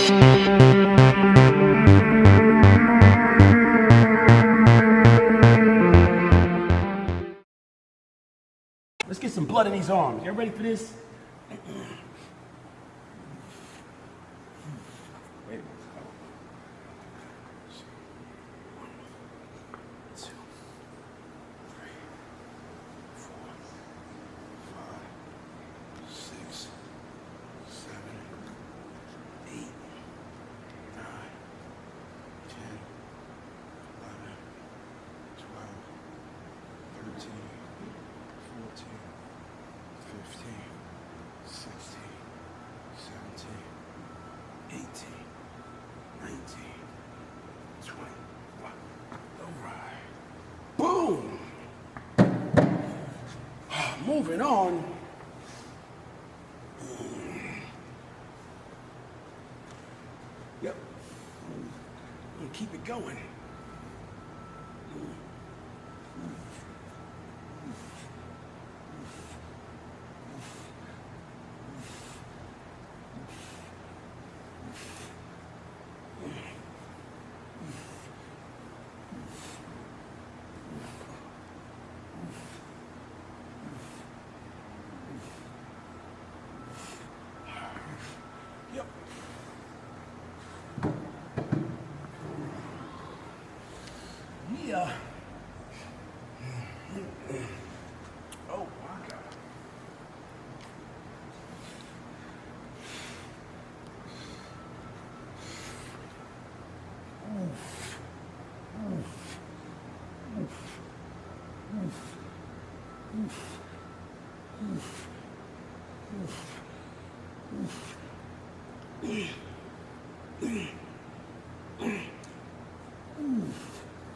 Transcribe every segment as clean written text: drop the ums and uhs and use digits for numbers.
Let's get some blood in these arms. You ready for this? Wait a minute. 1, 2, 3, 4, 5, 6, 7, 8, 9, 10, 11, 12, 13, 14, 15, 16, 17, 18, 19, 20. All right. Boom. Moving on. Yep. I'm gonna keep it going. Yep. Yeah. Oh my God.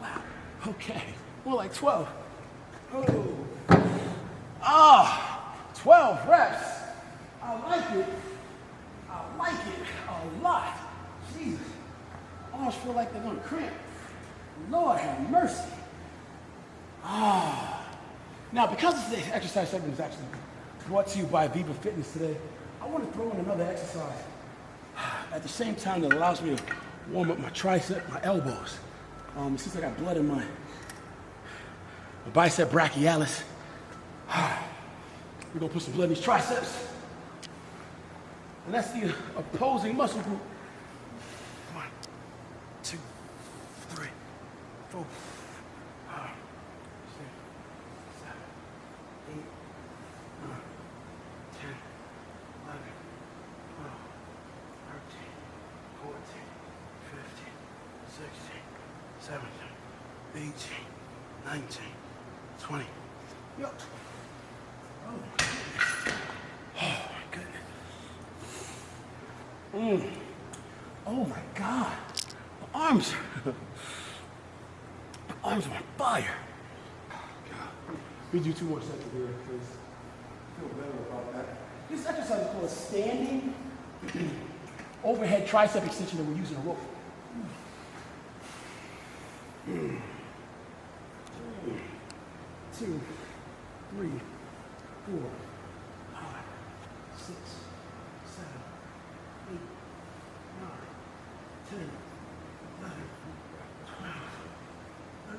Wow. Okay. More like 12. Oh. Ah, 12 reps. I like it. I like it a lot. Jesus. I almost feel like they're gonna cramp. Lord have mercy. Ah. Now, because this exercise segment is actually brought to you by Viva Fitness today, I want to throw in another exercise at the same time that allows me to warm up my tricep, my elbows. Since I got blood in my bicep brachialis, we're gonna put some blood in these triceps. And that's the opposing muscle group. 1, 2, 3, 4, 5, 6, 7, 8, 9, 10, 11, 12, 13, 14, 15, 16, 17, 18, 19, 20. Yep. Oh my goodness. Oh my God. My arms are on fire. God. We do 2 more sets of here, please. I feel better about that. This exercise is called a standing overhead tricep extension that we're using a rope. 2, 3, 4, 5, 6, 7, 8, 9, 10, 11, 12, 13,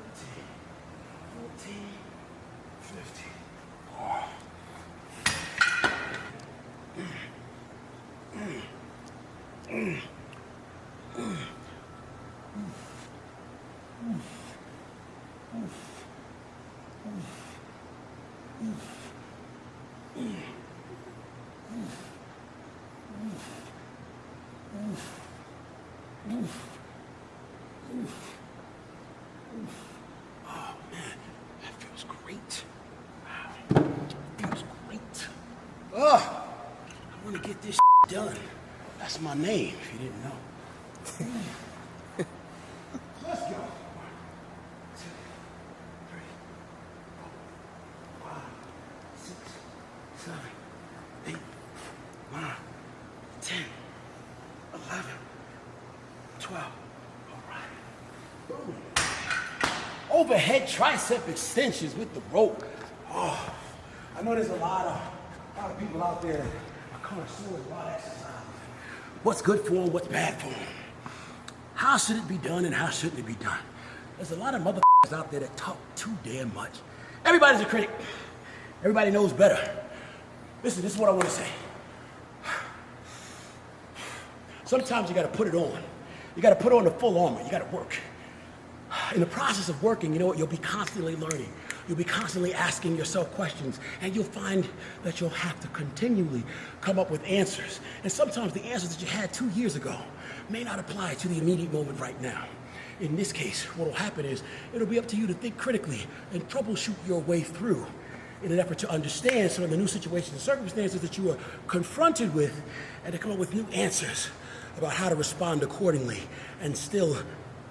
14, 15. Oh. Oh man, that feels great. Wow, feels great. I want to get this done. That's my name, if you didn't know. Let's go. 1, 2, 3, 4, 5, 6, 7, 8, 9, 10, 11, 12. All right. Boom. Overhead tricep extensions with the rope. Oh, I know there's a lot of people out there that are connoisseurs of a lot of exercises. what's good for them, what's bad for them. How should it be done and how shouldn't it be done? There's a lot of motherfuckers out there that talk too damn much. Everybody's a critic. Everybody knows better. Listen, this is what I want to say. Sometimes you got to put it on. You got to put on the full armor. You got to work. In the process of working, you know what? You'll be constantly learning. You'll be constantly asking yourself questions, and you'll find that you'll have to continually come up with answers. And sometimes the answers that you had 2 years ago may not apply to the immediate moment right now. In this case, what will happen is it'll be up to you to think critically and troubleshoot your way through in an effort to understand some of the new situations and circumstances that you are confronted with and to come up with new answers about how to respond accordingly and still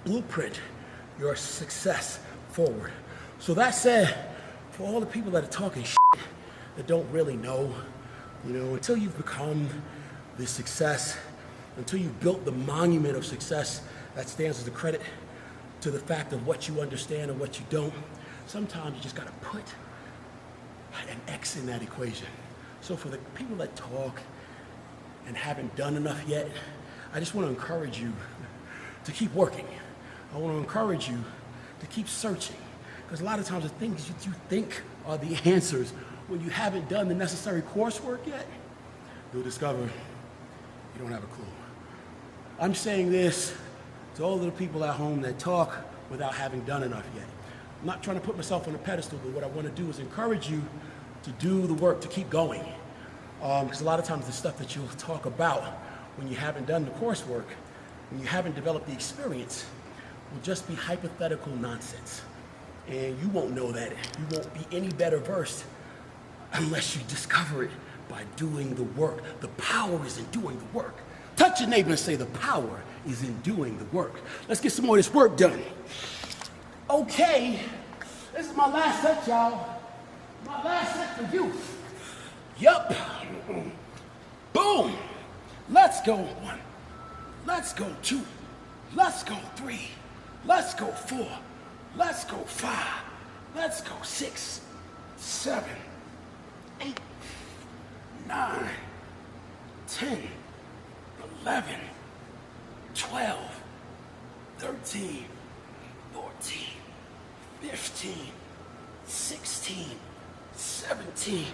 blueprint your success forward. So that said, for all the people that are talking shit that don't really know, you know, until you've become the success, until you've built the monument of success that stands as a credit to the fact of what you understand and what you don't, sometimes you just gotta put an X in that equation. So for the people that talk and haven't done enough yet, I just want to encourage you to keep working. I want to encourage you to keep searching. Because a lot of times the things that you think are the answers, when you haven't done the necessary coursework yet, you'll discover you don't have a clue. I'm saying this to all of the people at home that talk without having done enough yet. I'm not trying to put myself on a pedestal, but what I want to do is encourage you to do the work, to keep going. Because a lot of times the stuff that you'll talk about when you haven't done the coursework, when you haven't developed the experience, will just be hypothetical nonsense. And you won't know that. You won't be any better versed unless you discover it by doing the work. The power is in doing the work. Touch your neighbor and say, the power is in doing the work. Let's get some more of this work done. Okay, this is my last set, y'all. My last set for you. Yup. Boom. Let's go 1. Let's go 2. Let's go 3. Let's go 4. Let's go 5. Let's go 6, 7, 8, 9, 10, 11, 12, 13, 14, 15, 16, 17,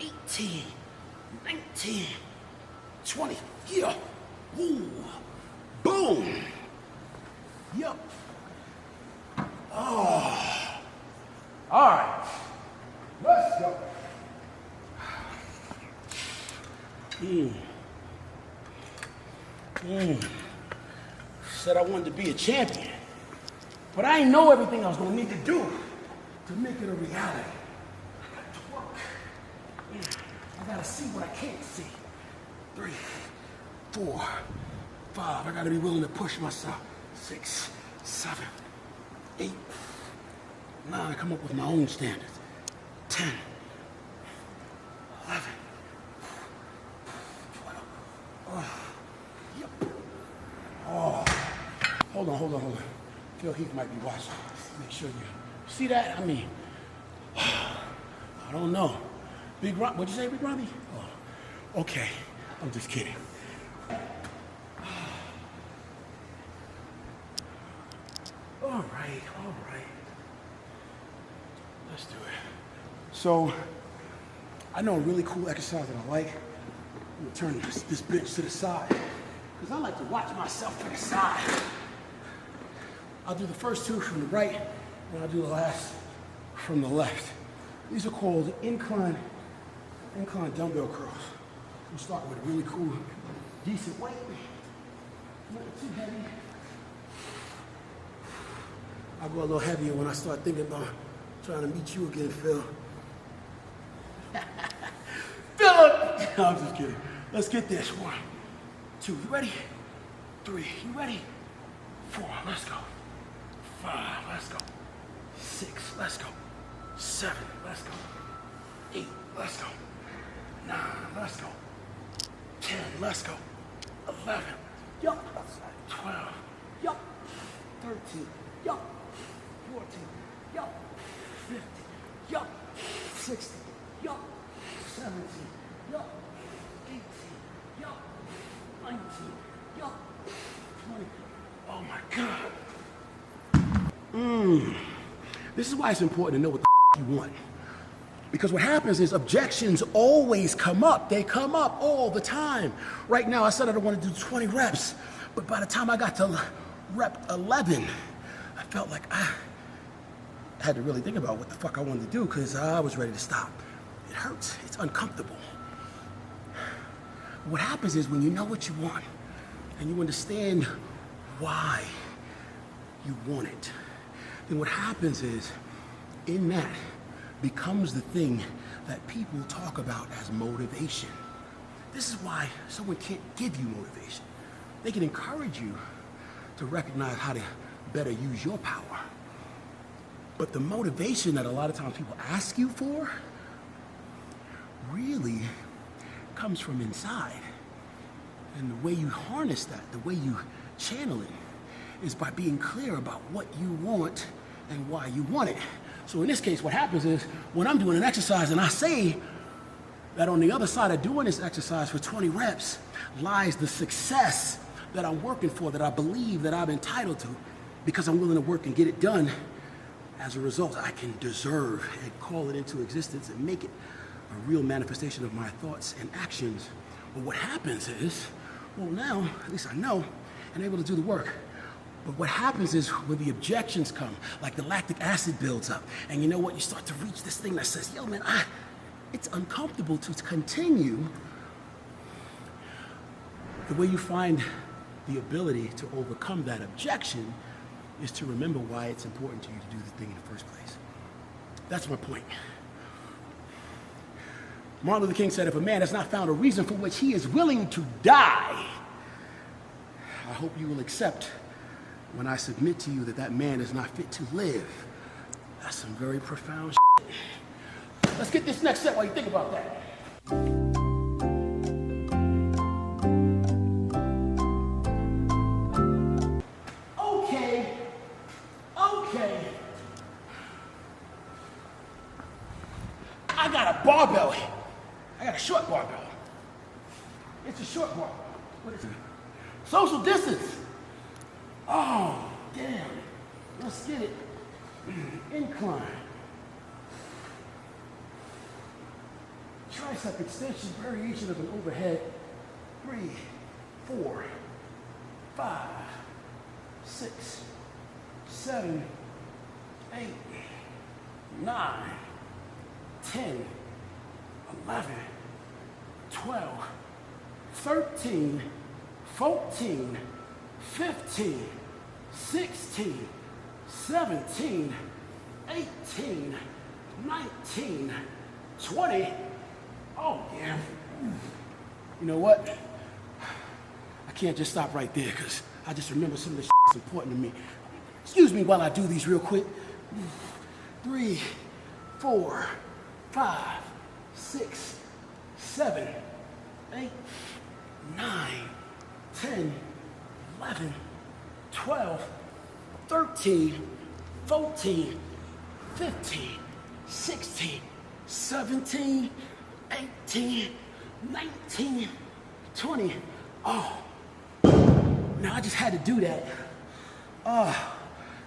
18, 19, 20. Yeah. Woo. Boom. Yup. Oh. All right. Let's go. Said I wanted to be a champion, but I didn't know everything I was going to need to do to make it a reality. I got to work. I got to see what I can't see. 3, 4, 5. I got to be willing to push myself. 6, 7, 8, 9. Come up with my own standards. 10, 11, 12. Oh, yep. Oh, hold on. Phil Heath might be watching. Make sure you see that. I mean, I don't know. Big Ron, what'd you say, Big Robbie? Oh, okay. I'm just kidding. All right. Let's do it. So, I know a really cool exercise that I like. I'm gonna turn this bench to the side, because I like to watch myself to the side. I'll do the first 2 from the right, and I'll do the last from the left. These are called incline dumbbell curls. We'll start with a really cool, decent weight. Not too heavy. I'll go a little heavier when I start thinking about trying to meet you again, Phil. Philip! No, I'm just kidding. Let's get this. 1, 2, you ready? 3, you ready? 4, let's go. 5, let's go. 6, let's go. 7, let's go. 8, let's go. 9, let's go. 10, let's go. 11, yup. 12, yup. 13, yup. 14, yup. 15, yup. 16, yup. 17, yup. 18, yup. 19, yo, 20. Oh my God. This is why it's important to know what the you want. Because what happens is objections always come up. They come up all the time. Right now, I said I don't want to do 20 reps, but by the time I got to rep 11, I felt like I had to really think about what the fuck I wanted to do because I was ready to stop. It hurts. It's uncomfortable. What happens is when you know what you want and you understand why you want it, then what happens is in that becomes the thing that people talk about as motivation. This is why someone can't give you motivation. They can encourage you to recognize how to better use your power. But the motivation that a lot of times people ask you for really comes from inside. And the way you harness that, the way you channel it, is by being clear about what you want and why you want it. So in this case, what happens is when I'm doing an exercise and I say that on the other side of doing this exercise for 20 reps lies the success that I'm working for, that I believe that I'm entitled to, because I'm willing to work and get it done. As a result, I can deserve and call it into existence and make it a real manifestation of my thoughts and actions. But what happens is, well now, at least I know, and able to do the work. But what happens is when the objections come, like the lactic acid builds up, and you know what, you start to reach this thing that says, yo man, it's uncomfortable to continue. The way you find the ability to overcome that objection is to remember why it's important to you to do the thing in the first place. That's my point. Martin Luther King said, if a man has not found a reason for which he is willing to die, I hope you will accept when I submit to you that that man is not fit to live. That's some very profound shit. Let's get this next set while you think about that. Okay. I got a barbell here. I got a short barbell. It's a short barbell. What is it? Social distance. Oh, damn. Let's get it. Incline. Tricep extension, variation of an overhead. 3, 4, 5, 6, 7, 8, 9, 10, 11, 12, 13, 14, 15, 16, 17, 18, 19, 20. Oh, yeah. You know what? I can't just stop right there because I just remember some of the shit that's important to me. Excuse me while I do these real quick. 3, 4, 5, 6, 7, 8, 9, 10, 11, 12, 13, 14, 15, 16, 17, 18, 19, 20. Oh, now I just had to do that.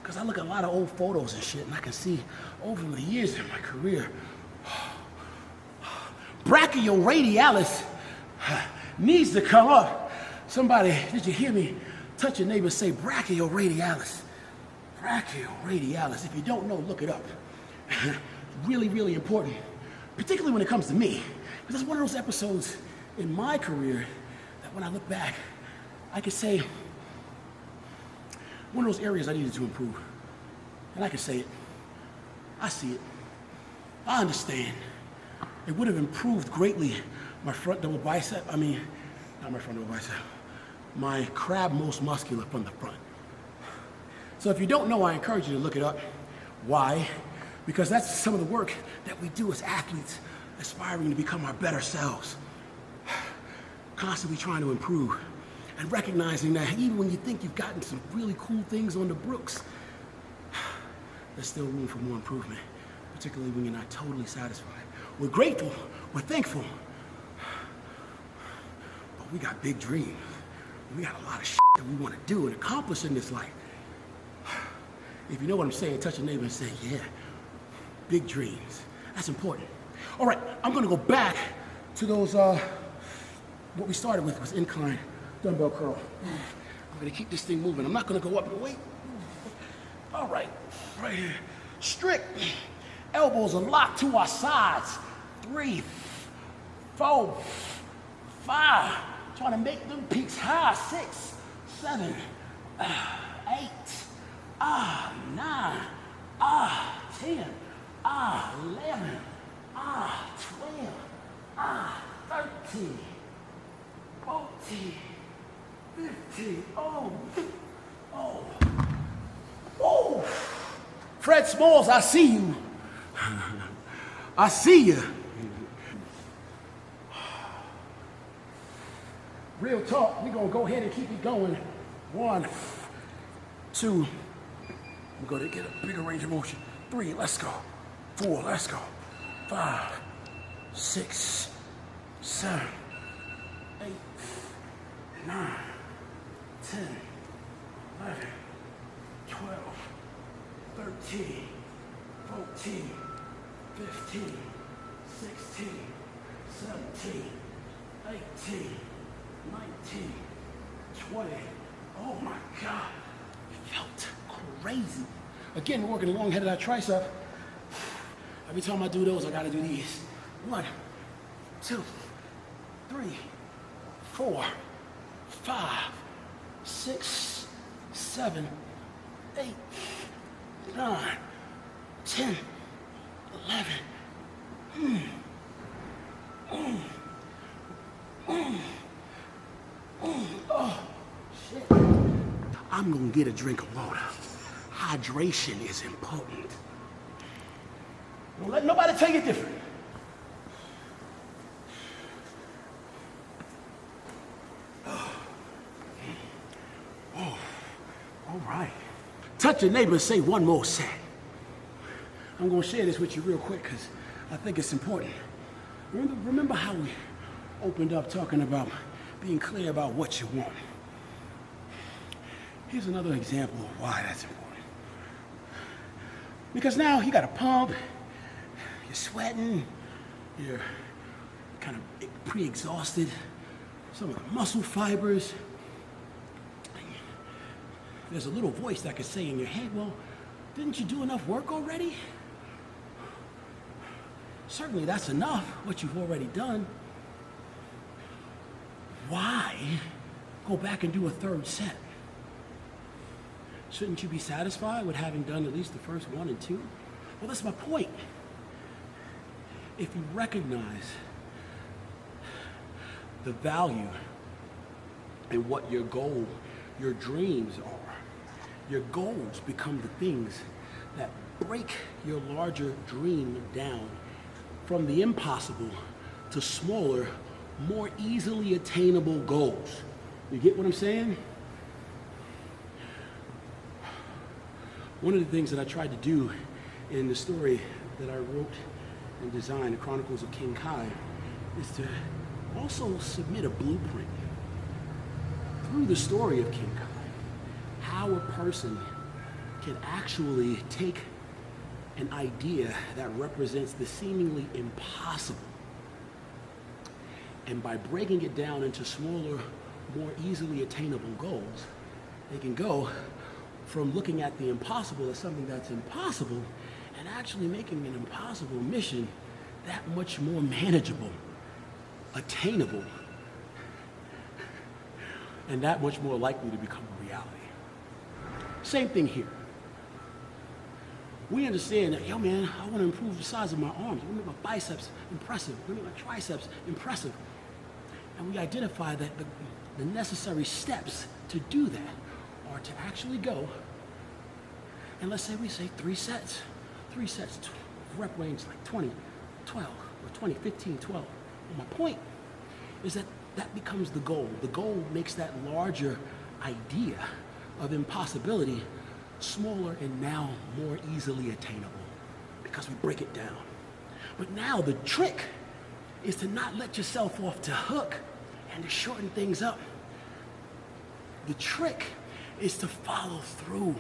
Because I look at a lot of old photos and shit, and I can see over the years in my career, brachioradialis needs to come up. Somebody, did you hear me? Touch your neighbor, say brachioradialis. Brachioradialis. If you don't know, look it up. Really, really important, particularly when it comes to me. Because that's one of those episodes in my career that when I look back, I could say, one of those areas I needed to improve. And I can say it. I see it. I understand. It would have improved greatly my front double bicep. I mean, not my front double bicep. My crab most muscular from the front. So if you don't know, I encourage you to look it up. Why? Because that's some of the work that we do as athletes, aspiring to become our better selves. Constantly trying to improve. And recognizing that even when you think you've gotten some really cool things on the books, there's still room for more improvement, particularly when you're not totally satisfied. We're grateful, we're thankful, but we got big dreams. We got a lot of shit that we want to do and accomplish in this life. If you know what I'm saying, touch your neighbor and say, yeah, big dreams. That's important. All right, I'm gonna go back to those, what we started with was incline dumbbell curl. I'm gonna keep this thing moving. I'm not gonna go up and wait. All right, right here. Strict. Elbows are locked to our sides. 3, 4, 5. Trying to make them peaks high. 6, 7, 8, 9, 10, 11, 12, 13, 14, 15. Oh. Fred Smalls, I see you. I see you. Real talk, we're gonna go ahead and keep it going. 1, 2, we're gonna get a bigger range of motion. 3, let's go. 4, let's go. 5, 6, 7, 8, 9, 10, 11, 12, 13, 14, 15, 16, 17, 18, 19, 20. Oh my God, felt crazy. Again, we're working the long head of that tricep. Every time I do those, I gotta do these. 1, 2, 3, 4, 5, 6, 7, 8, 9, 10, 11. Oh, shit. I'm gonna get a drink of water. Hydration is important. Don't let nobody tell you different. All right. Touch your neighbor and say one more set. I'm gonna share this with you real quick because I think it's important. Remember how we opened up talking about being clear about what you want. Here's another example of why that's important. Because now you got a pump, you're sweating, you're kind of pre-exhausted, some of the muscle fibers. There's a little voice that could say in your head, well, didn't you do enough work already? Certainly that's enough, what you've already done. Why go back and do a third set? Shouldn't you be satisfied with having done at least the first 1 and 2? Well, that's my point. If you recognize the value in what your goal, your dreams are, your goals become the things that break your larger dream down from the impossible to smaller, more easily attainable goals. You get what I'm saying? One of the things that I tried to do in the story that I wrote and designed, The Chronicles of King Kai, is to also submit a blueprint through the story of King Kai, how a person can actually take an idea that represents the seemingly impossible, and by breaking it down into smaller, more easily attainable goals, they can go from looking at the impossible as something that's impossible and actually making an impossible mission that much more manageable, attainable, and that much more likely to become a reality. Same thing here. We understand that, yo man, I want to improve the size of my arms. I want to make my biceps impressive. I want to make my triceps impressive. And we identify that the necessary steps to do that are to actually go, and let's say we say 3 sets. 3 sets, rep range like 20, 12, or 20, 15, 12. And my point is that that becomes the goal. The goal makes that larger idea of impossibility smaller and now more easily attainable because we break it down. But now the trick is to not let yourself off the hook and to shorten things up. The trick is to follow through.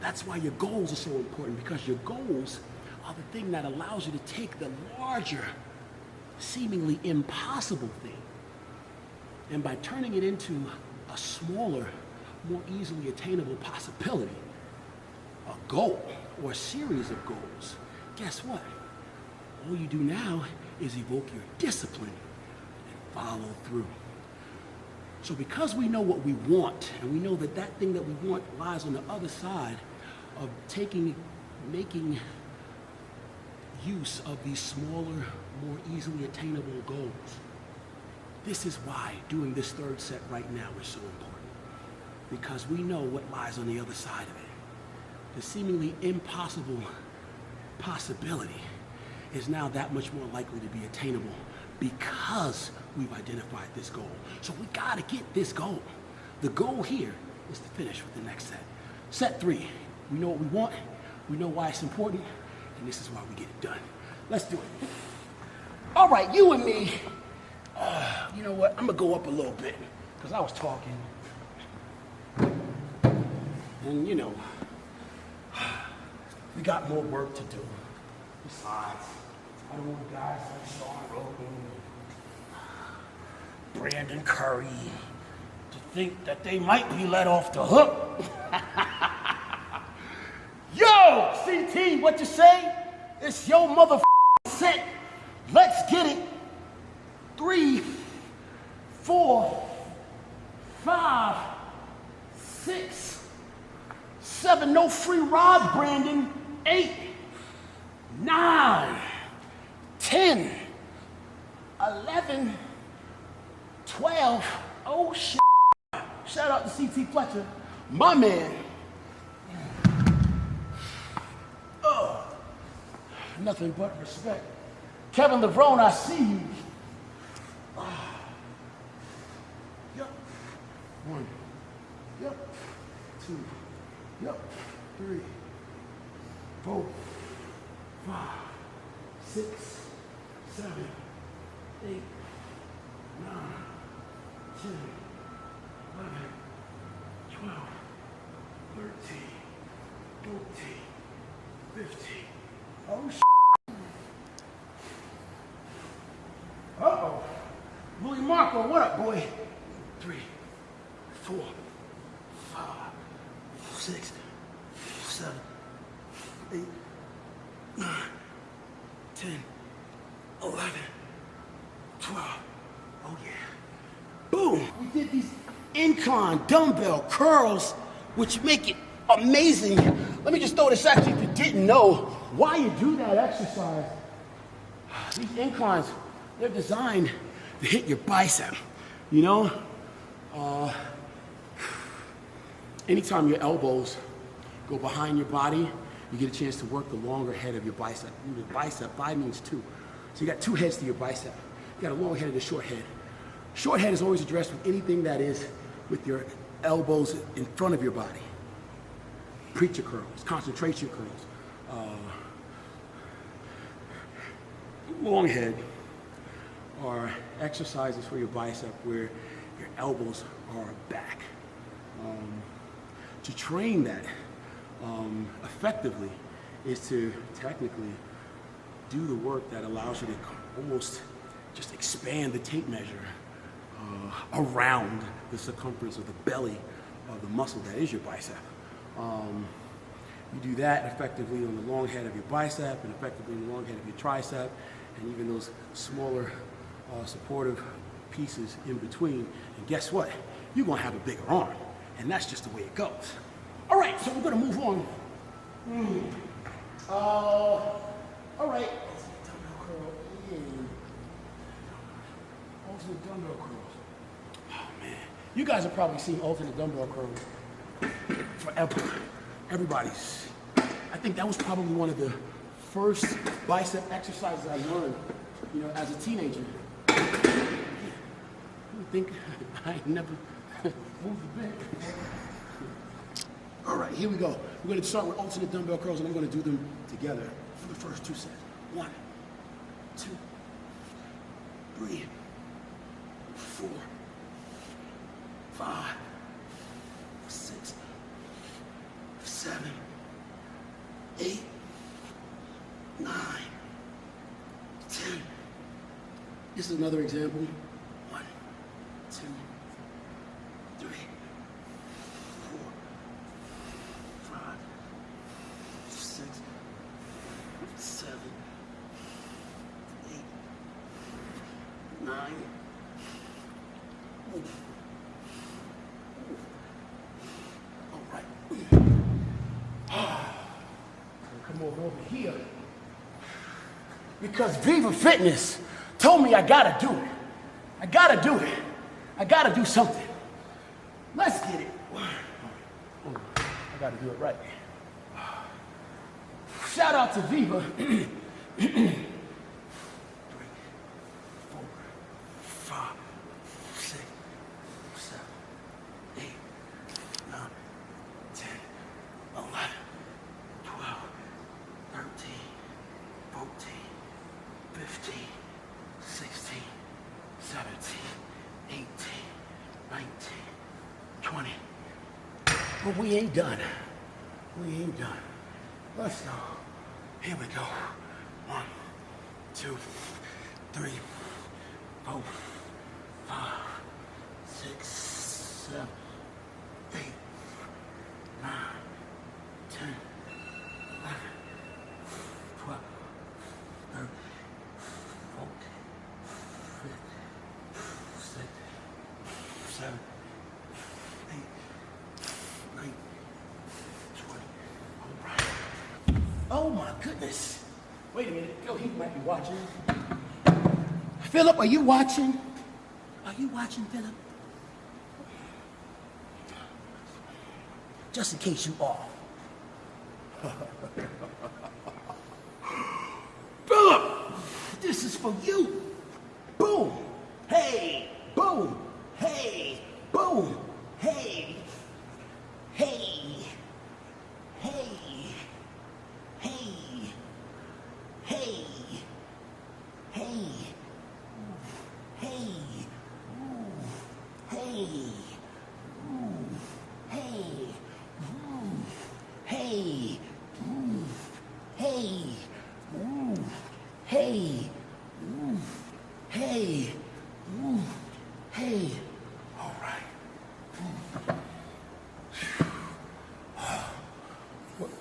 That's why your goals are so important, because your goals are the thing that allows you to take the larger, seemingly impossible thing, and by turning it into a smaller, more easily attainable possibility, a goal or a series of goals, guess what? All you do now is evoke your discipline and follow through. So because we know what we want, and we know that that thing that we want lies on the other side of making use of these smaller, more easily attainable goals, this is why doing this third set right now is so important. Because we know what lies on the other side of it. The seemingly impossible possibility is now that much more likely to be attainable because we've identified this goal. So we gotta get this goal. The goal here is to finish with the next set. Set 3, we know what we want, we know why it's important, and this is why we get it done. Let's do it. All right, you and me, you know what, I'm gonna go up a little bit, because I was talking, and you know, we got more work to do. Besides, I don't want guys like Sean Rogan, Brandon Curry, to think that they might be let off the hook. Yo, CT, what you say? It's your motherfucking set. Let's get it. 3, 4, 5, 6, 7, no free rods, Brandon. 8, 9, 10, 11, 12. Oh shit. Shout out to CT Fletcher, my man. Oh, nothing but respect. Kevin LeBron, I see you. Yep. 1. Yep. 2. Yep. 3, 4, 5, 6, 7, 8, 9, 10, 11, 12, 13, 14, 15. Oh shit. Uh-oh. Louis Marco, what up, boy? 3, 4, 5, 6, 7, 8, 9, 10, 11, 12. Oh yeah. Boom! We did these incline dumbbell curls, which make it amazing. Let me just throw this at you if you didn't know why you do that exercise. These inclines, they're designed to hit your bicep, you know? Anytime your elbows go behind your body, you get a chance to work the longer head of your bicep. Your bicep, bi means 2. So you got 2 heads to your bicep. You got a long head and a short head. Short head is always addressed with anything that is with your elbows in front of your body. Preacher curls, concentration curls. Long head are exercises for your bicep where your elbows are back. To train that effectively is to technically do the work that allows you to almost just expand the tape measure around the circumference of the belly of the muscle that is your bicep. You do that effectively on the long head of your bicep and effectively on the long head of your tricep and even those smaller supportive pieces in between. And guess what? You're gonna have a bigger arm. And that's just the way it goes. All right, so we're gonna move on. All right. Dumbbell curl in. Alternate dumbbell curls. Oh man, you guys have probably seen alternate dumbbell curls forever. Everybody's. I think that was probably one of the first bicep exercises I learned, you know, as a teenager. I think I never moved a bit. All right, here we go. We're going to start with alternate dumbbell curls, and I'm going to do them together for the first 2 sets. 1, 2, 3, 4, 5, This is another example. 1, 2, 3, 4, 5, 6, 7, 8, 9. All right. Come over here. Because Viva Fitness told me I gotta do it. I gotta do it. I gotta do something. Let's get it. I gotta do it right. Shout out to Viva. 3, 4, 5, 6, 7, 8, 9, 10, 11, 12, 13, 14, 15, 16, 17, 18, 19, 20. But we ain't done. We ain't done. Let's go. Here we go. 1, 2, 3, 4, 5, 6, 7, 8, 9, 10, 11, 12, 13, 14, 15, 16, 17, 18, 19, 20. All right. Oh my goodness. Wait a minute. Phil, he might be watching. Philip, are you watching? Are you watching, Philip? Just in case you are. Philip, this is for you. Boom. Hey. Boom. Hey. Boom. Hey. Hey. Hey. Hey. Hey. Hey. Hey. Hey. Hey. Hey. Hey. Hey. Hey. Hey. All right.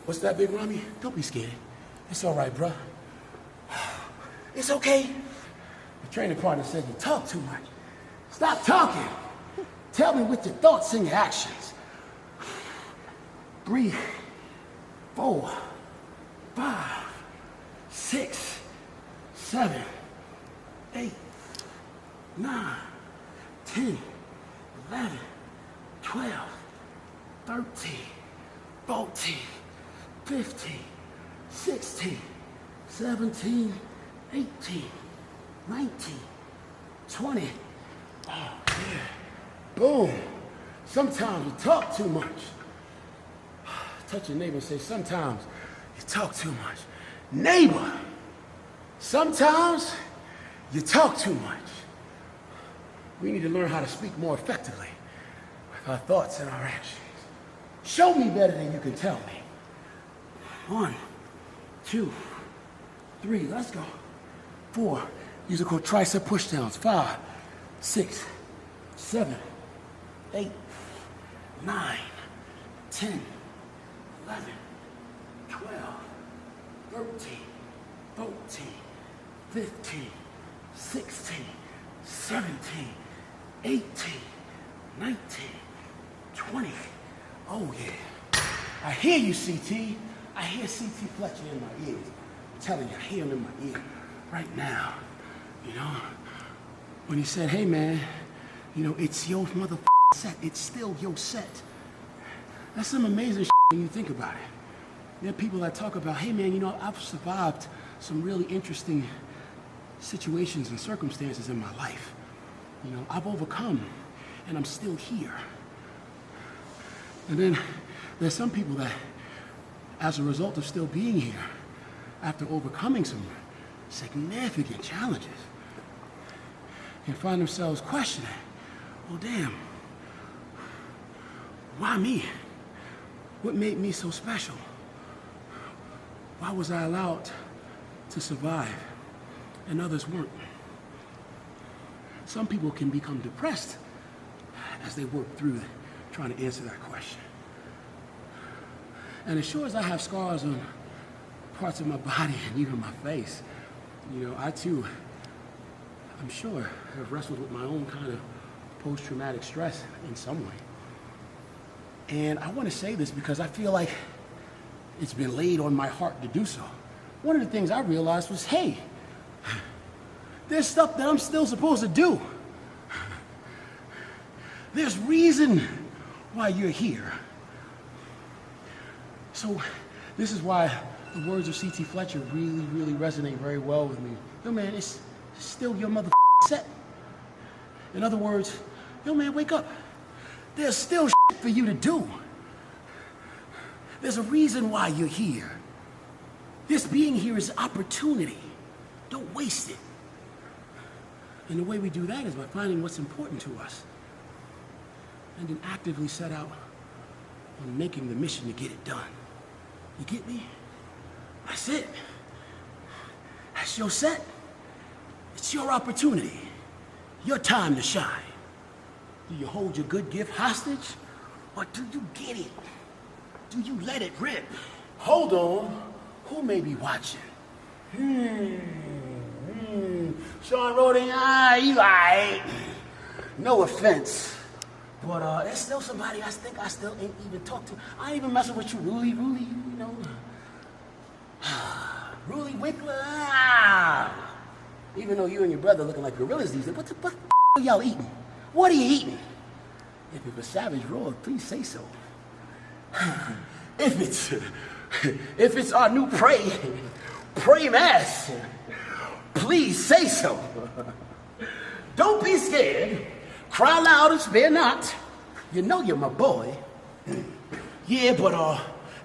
What's that, Big Rami? Don't be scared. It's all right, bruh. It's okay. The training partner said you talk too much. Stop talking. Tell me with your thoughts and your actions. 3, 4, 5, 6, 7, 8, 9, 10, 11, 12, 13, 14, 15, 16, 17, 18, 19, 20. Oh, yeah. Boom. Sometimes you talk too much. Touch your neighbor and say, sometimes you talk too much. Neighbor, sometimes you talk too much. We need to learn how to speak more effectively with our thoughts and our actions. Show me better than you can tell me. 1, 2, 3, let's go. 4, these are called tricep pushdowns. 5, 6, 7, 8, 9, 10, 11, 12, 13, 14, 15, 16, 17, 18, 19, 20. Oh yeah. I hear you, CT. I hear CT Fletcher in my ears. I'm telling you, I hear him in my ear right now. You know, when he said, hey man, you know, it's your motherfucking set. It's still your set. That's some amazing shit when you think about it. There are people that talk about, hey man, you know, I've survived some really interesting situations and circumstances in my life. You know, I've overcome and I'm still here. And then there's some people that, as a result of still being here, after overcoming some significant challenges, can find themselves questioning, well, damn, why me? What made me so special? Why was I allowed to survive and others weren't? some people can become depressed as they work through trying to answer that question. And as sure as I have scars on parts of my body and even my face, I too, I'm sure, have wrestled with my own kind of post-traumatic stress in some way. And I want to say this because I feel like it's been laid on my heart to do so. One of the things I realized was, hey, there's stuff that I'm still supposed to do. There's reason why you're here. So this is why the words of C.T. Fletcher really, really resonate very well with me. Yo, man, it's still your mother set. In other words, yo, man, wake up. There's still shit for you to do. There's a reason why you're here. This being here is opportunity. Don't waste it. And the way we do that is by finding what's important to us and then actively set out on making the mission to get it done. You get me? That's it. That's your set. It's your opportunity. Your time to shine. Do you hold your good gift hostage, or do you get it? Do you let it rip? Hold on. Who may be watching? Sean Rodin, you all right. No offense. But there's still somebody I think I still ain't even talked to. I ain't even messing with you, Ruly, Ruly Winkler. Even though you and your brother looking like gorillas these days, what the fuck are y'all eating? What are you eating? If it's a savage roar, please say so. If it's our new prey mass, please say so. Don't be scared. Cry loud and spare not. You know you're my boy. Yeah, but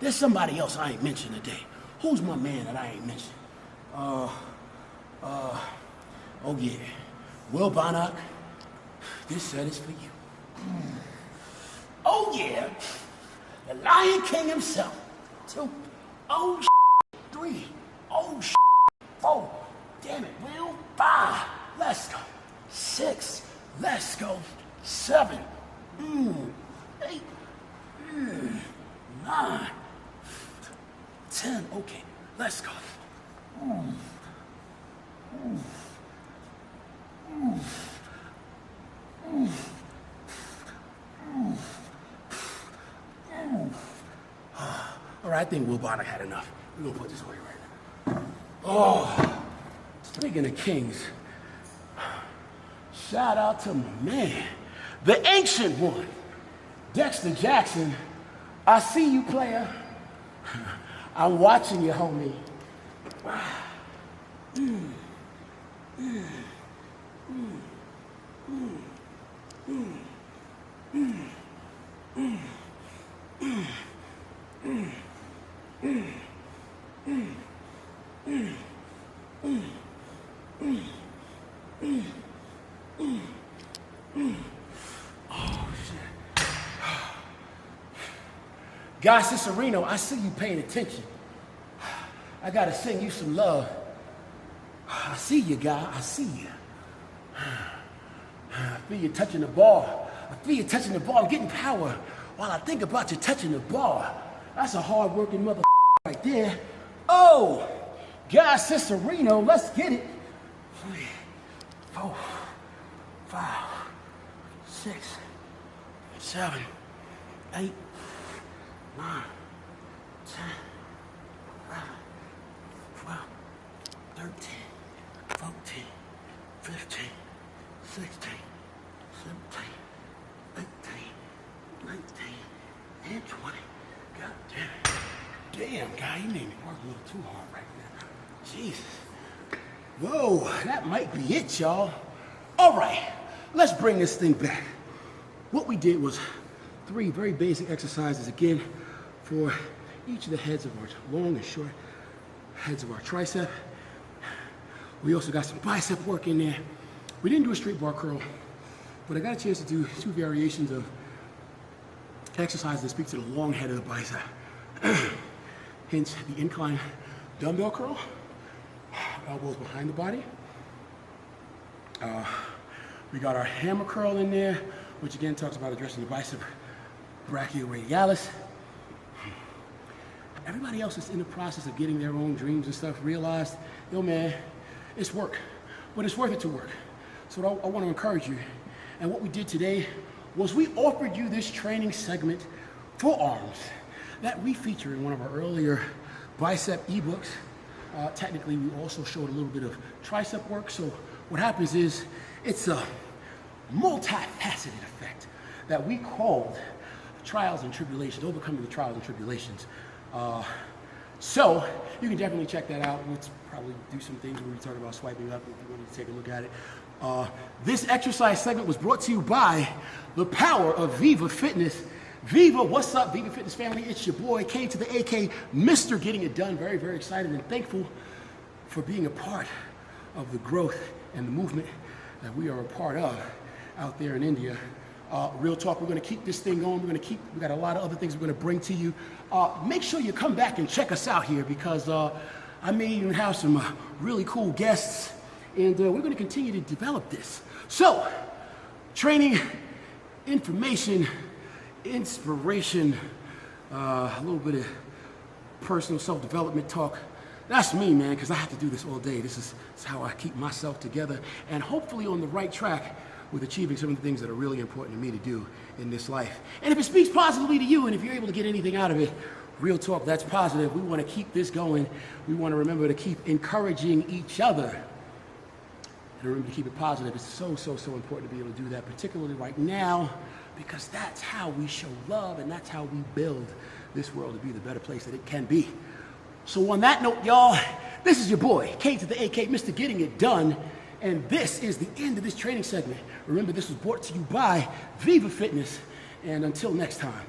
there's somebody else I ain't mentioned today. Who's my man that I ain't mentioned? Oh yeah, Will Bonnock. This set is for you. Oh yeah, the Lion King himself. 2, oh 3, oh 4, damn it, Will, 5, let's go. 6, let's go. 7, 8, 9, 10, okay, let's go. All right, I think Will Bonnock had enough. We're gonna put this away right now. Oh, speaking of kings, shout out to my man, the ancient one, Dexter Jackson. I see you, player. I'm watching you, homie. Guy Cicerino, I see you paying attention. I gotta sing you some love. I see you, guy. I see you. I feel you touching the ball. I feel you touching the ball, getting power while I think about you touching the ball. That's a hard-working mother right there. Oh, Guy Cicerino, let's get it. 3, 4, 5, 6, 7, 8, 9, 10, 11, 12, 13, 14, 15, 16, 17, 18, 19, and 20. God damn it. Damn, guy, you made me work a little too hard right now. Jesus. Whoa, that might be it, y'all. All right, let's bring this thing back. What we did was 3 very basic exercises, again, for each of the heads of our long and short heads of our tricep. We also got some bicep work in there. We didn't do a straight bar curl, but I got a chance to do 2 variations of exercises that speak to the long head of the bicep. Hence the incline dumbbell curl, elbows behind the body. We got our hammer curl in there, which again talks about addressing the bicep brachioradialis. Everybody else is in the process of getting their own dreams and stuff realized. Yo, man, it's work, but it's worth it to work. So I want to encourage you. And what we did today was we offered you this training segment for arms that we feature in one of our earlier bicep ebooks. Technically, we also showed a little bit of tricep work. So what happens is it's a multifaceted effect that we called trials and tribulations, overcoming the trials and tribulations. So you can definitely check that out. We'll probably do some things where we talk about swiping up if you want to take a look at it. This exercise segment was brought to you by the power of Viva Fitness. Viva, what's up, Viva Fitness family? It's your boy, K to the AK, Mr. Getting It Done. Very, very excited and thankful for being a part of the growth and the movement that we are a part of out there in India. Real talk, we're gonna keep this thing going. We got a lot of other things we're gonna bring to you. Make sure you come back and check us out here because I may even have some really cool guests, and we're gonna continue to develop this. So, training, information, inspiration, a little bit of personal self-development talk. That's me, man, because I have to do this all day. This is how I keep myself together and hopefully on the right track with achieving some of the things that are really important to me to do in this life. And if it speaks positively to you and if you're able to get anything out of it, real talk, that's positive. We want to keep this going. We want to remember to keep encouraging each other. And remember to keep it positive. It's so, so, so important to be able to do that, particularly right now, because that's how we show love and that's how we build this world to be the better place that it can be. So on that note, y'all, this is your boy, K to the AK, Mr. Getting It Done. And this is the end of this training segment. Remember, this was brought to you by Viva Fitness. And until next time.